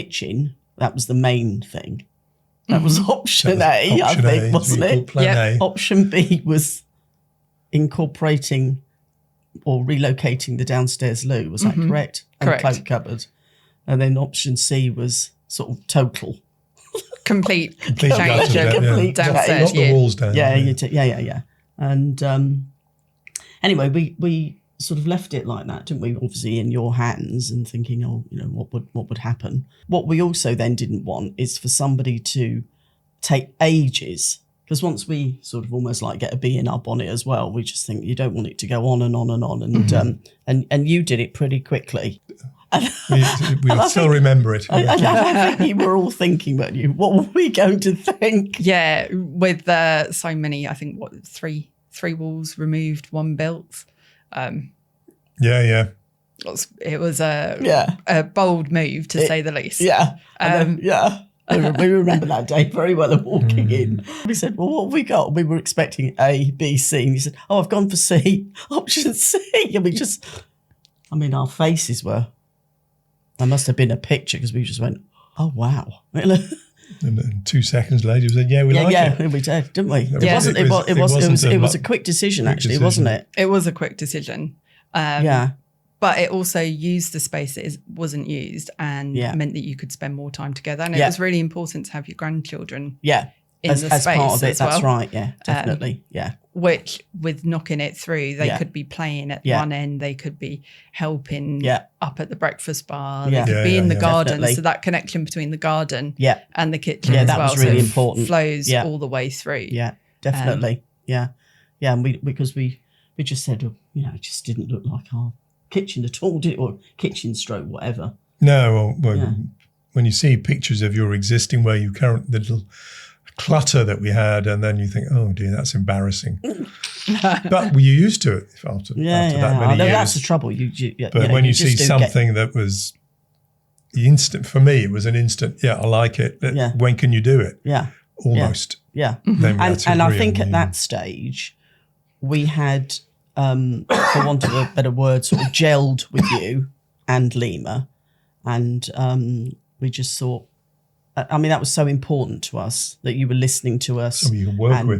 kitchen. That was the main thing. That was option A, option I think, A, wasn't it? Plan A. Option B was incorporating or relocating the downstairs loo. Was that correct? Correct. And cloak cupboard. And then option C was sort of total. Complete Complete change gutted, of complete downstairs. Knock the walls down. Yeah. And anyway, we sort of left it like that, didn't we? Obviously in your hands and thinking, what would happen. What we also then didn't want is for somebody to take ages, because once we sort of almost like get a bee in our bonnet as well, we just think you don't want it to go on and on and on. And and you did it pretty quickly. We still remember it. I think you were all thinking, weren't you? What were we going to think? Yeah, with so many, I think, three walls removed, one built. Yeah. It was a bold move, to say the least. Yeah. We remember that day very well of walking in. We said, well, what have we got? We were expecting A, B, C. And you said, oh, I've gone for C, option C. And our faces were, there must have been a picture because we just went, oh, wow. And then 2 seconds later, we said, we like it. Yeah, we did, didn't we? It was a quick decision, actually, wasn't it? It was a quick decision. But it also used the space that wasn't used and meant that you could spend more time together. And it was really important to have your grandchildren in the space part of it, as well. That's right, yeah, definitely, Which, with knocking it through, they could be playing at one end, they could be helping up at the breakfast bar, they could be in the garden. Definitely. So that connection between the garden and the kitchen as that well. was really important. Flows all the way through. Yeah, definitely. And because we just said, it just didn't look like our kitchen at all, did it? Or kitchen stroke, whatever. No, when you see pictures of your existing, where you the little clutter that we had, and then you think, oh dear, that's embarrassing. But you're used to it after that many years. That's the trouble. But when you see something that was the instant, for me, it was an instant, I like it. When can you do it? Yeah. Almost. Yeah. Then and I think at that stage, we had, for want of a better word, sort of gelled with you and Lima. And we just thought, that was so important to us that you were listening to us. Somebody you can work with.